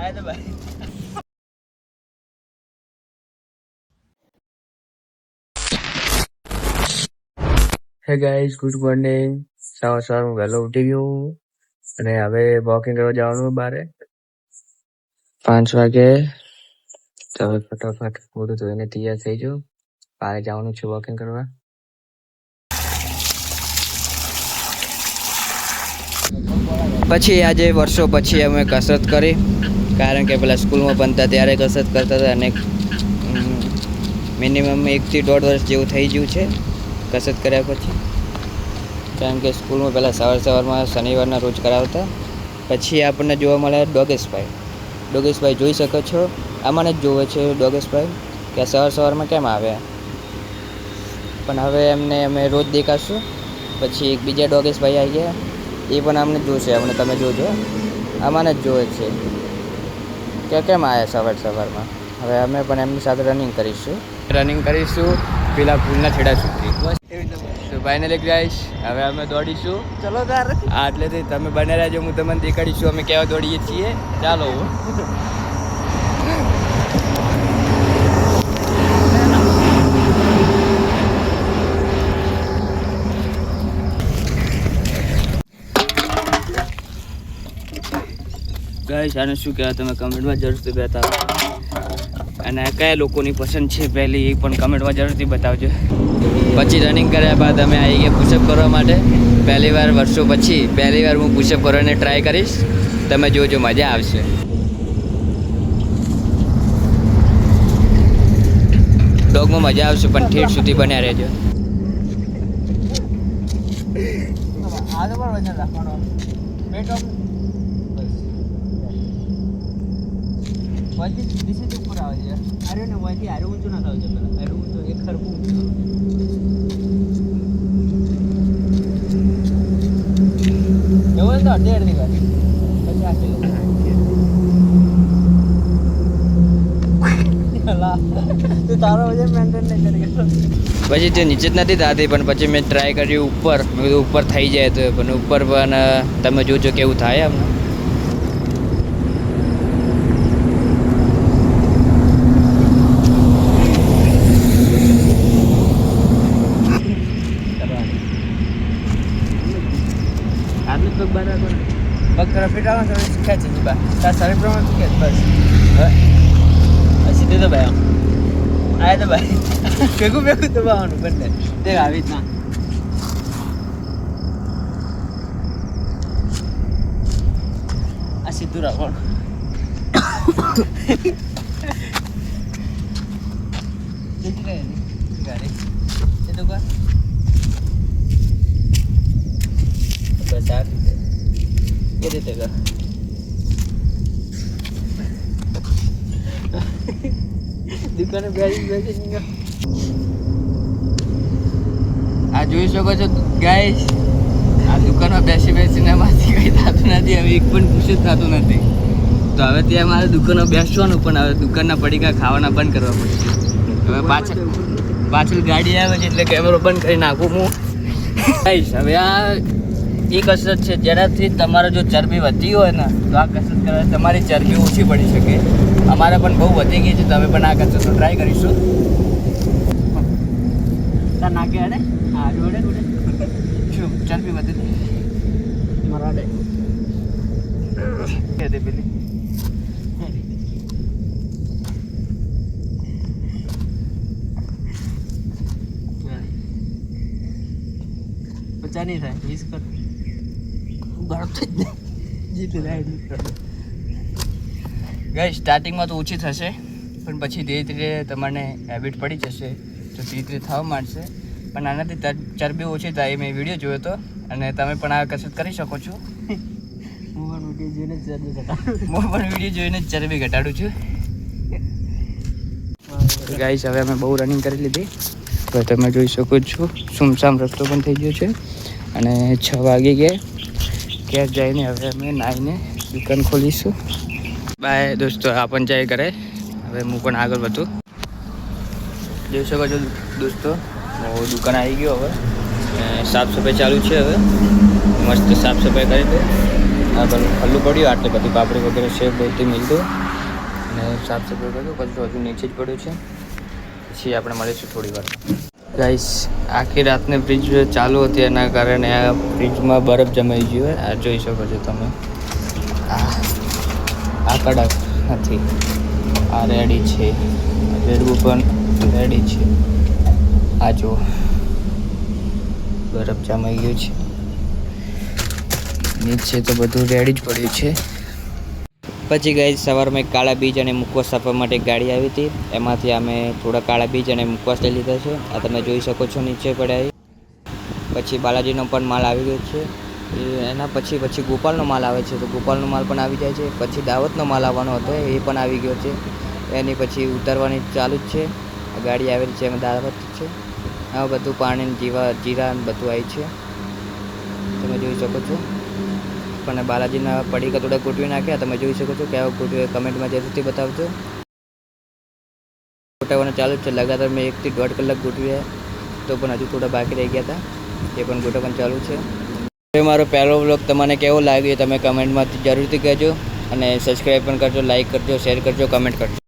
આયા તો ભાઈ. Hey guys, good morning. સવાર હું વહેલો ઉઠી ગયો અને હવે વોકિંગ કરવા જવાનું બારે 5 વાગે. તો હવે ફટાફટ મોઢું ધોઈને તૈયાર થઈ જાઉં. બારે જવાનું છે વોકિંગ કરવા. પછી આજે વર્ષો પછી અમે કસરત કરી, કારણ કે પેલા સ્કૂલમાં ભણતા ત્યારે કસરત કરતા હતા અને મિનિમમ 1 થી 1.5 વર્ષ જેવું થઈ ગયું છે કસરત કર્યા પછી. કારણ કે સ્કૂલમાં પહેલાં સવારમાં શનિવારના રોજ કરાવતા. પછી આપણને જોવા મળે ડોગેશભાઈ. ડોગેશભાઈ જોઈ શકો છો, આમાં જ જોવે છે ડોગેશભાઈ કે સવારમાં કેમ આવ્યા. પણ હવે એમને અમે રોજ દેખાશું. પછી એક બીજા ડોગેશભાઈ આવી ગયા, એ પણ અમને જોશે, અમને તમે જોજો, આમાં જ જોવે છે કે કેમ આવ્યા સવારમાં. હવે અમે પણ એમની સાથે રનિંગ કરીશું પેલા પુલના છેડા સુધી. તો ફાઇનલી ગાઈસ, હવે અમે દોડીશું. ચલો તાર આટલેથી તમે બને રહેજો, હું તમને દેખાડીશું અમે કેવા દોડીએ છીએ. ચાલો. ગાઈસ, આને શું કહેવાય તમે કમેન્ટમાં જરૂરથી બતાવો, અને કયા લોકોની પસંદ છે પહેલી એ પણ કમેન્ટમાં જરૂરથી બતાવજો. પછી રનિંગ કર્યા બાદ અમે આવી ગયા પુશઅપ કરવા માટે. વર્ષો પછી પહેલી વાર હું પુશઅપ કરવાની ટ્રાય કરીશ. તમે જોજો, મજા આવશે. ડોગમાં મજા આવશે, પણ ઠેઠ સુધી બન્યા રહેજો. ઉપર આવે છે. અરે ને વાંચી આરે ઊંચું ના થાવ છે. પેલા આરે ઊંચું એક ખરખું એવું તો 1.5 ની વાત પછી આ કિલો તું તારો વજન મેન્ટેન નહીં કરી ગયો. પછી તે નીચે જ નથી થતી, પણ પછી મેં ટ્રાય કર્યું ઉપર. મેં કીધું ઉપર થઈ જાય તો, પણ ઉપર પણ તમે જોજો કેવું થાય આમ. પગ તરફ ફીટાવા તો ખેંચી જ બા તાર શરીર પ્રમાણે ખેંચ બસ. હવે સીધું તો ભાઈ આયા તો ભાઈ ભેગું દબાવવાનું બંને તે આવી રીતના. આ સીધું રાખવાનું. ગાડી એ તો કર બસ આ રીતે એ રીતે કર. દુકાને બેસી આ જોઈ શકો છો ગાઈસ, આ દુકાનમાં બેસીને એમાંથી કંઈ થતું નથી. હવે એક પણ ખુશ જ થતું નથી. તો હવે ત્યાં મારે દુકાનમાં બેસવાનું, પણ હવે દુકાનના પડીકા ખાવાના બંધ કરવા પડશે. હવે પાછળ ગાડી આવે છે એટલે કેમેરો બંધ કરી નાખું હું. ગાઈસ, હવે આ એ કસરત છે જેનાથી તમારે જો ચરબી વધી હોય ને તો આ કસરત કરવા તમારી ચરબી ઓછી પડી શકે. અમારે પણ બહુ વધી ગઈ છે, તો અમે પણ આ કસરત ટ્રાય કરીશું. તાર નાકે અડે હા જોડે શું ચરબી વધી મારા અડે કે પેલી પચા નહીં થાય 20 કર ગાઈસ. સ્ટાર્ટિંગમાં તો ઓછી થશે, પણ પછી ધીરે ધીરે તમને હેબિટ પડી જશે તો ધીરે ધીરે થવા માંડશે. પણ આનાથી ચરબી ઓછી થાય મેં વિડીયો જોયો હતો, અને તમે પણ આ કસરત કરી શકો છો. હું પણ વિડીયો જોઈને જ ચરબી ઘટાડું છું. ગાઈસ, હવે અમે બહુ રનિંગ કરી લીધી. તો તમે જોઈ શકો છો સુમસામ રસ્તો પણ થઈ ગયો છે, અને 6 વાગી ગયા. ઘેર જઈને હવે અમે નાહીને દુકાન ખોલીશું. બાય દોસ્તો, આ પણ જાય કરે. હવે હું પણ આગળ વધું. જોઈ શકો છો દોસ્તો, હું દુકાન આવી ગયો. હવે સાફ સફાઈ ચાલુ છે. હવે મસ્ત સાફ સફાઈ કરી દે. આ બધું ખલ્લું પડ્યું, આટલી બધી પાપડી વગેરે છે બધી મિલતું, અને સાફ સફાઈ કર્યું, પછી હજુ નીચે જ પડ્યું છે. પછી આપણે મળીશું થોડી વાર. ગાઈસ, આખી રાતને ફ્રીજ ચાલુ હતી, એના કારણે આ ફ્રીજમાં બરફ જમાઈ ગયો. આ જોઈ શકો છો તમે. આ કડક નથી, આ રેડી છે. રેડવું પણ રેડી છે. આ જો બરફ જમાઈ ગયું છે. નીચે તો બધું રેડી જ પડ્યું છે. પછી ગઈ સવારમાં એક કાળા બીજ અને મુખવાસ આપવા માટે એક ગાડી આવી હતી, એમાંથી અમે થોડા કાળા બીજ અને મુખવાસ લઈ લીધા છે. આ તમે જોઈ શકો છો નીચે પડ્યા. પછી બાલાજીનો પણ માલ આવી ગયો છે. એના પછી ગોપાલનો માલ આવે છે, તો ગોપાલનો માલ પણ આવી જાય છે. પછી દાવતનો માલ આવવાનો હતો, એ પણ આવી ગયો છે. એની પછી ઉતારવાની ચાલુ જ છે. ગાડી આવેલી છે, એમાં દાવત છે. આ બધું પાણી જીરા બધું આવી છે, તમે જોઈ શકો છો. પણ બાલાજીના પડીકા થોડા ગોઠવી નાખ્યા, તમે જોઈ શકો છો. કેવા ગોઠવે કમેન્ટમાં જરૂરથી બતાવજો. ગોઠવવાનું ચાલુ જ છે લગાતાર. મેં 1 થી 1.5 કલાક ગોઠવ્યા, તો પણ હજુ થોડા બાકી રહી ગયા હતા, એ પણ ગોઠવવાનું ચાલુ છે. હવે મારો પહેલો વ્લોગ તમને કેવો લાગ્યો તમે કમેન્ટમાં જરૂરથી કહેજો, અને સબસ્ક્રાઈબ પણ કરજો, લાઈક કરજો, શેર કરજો, કમેન્ટ કરજો.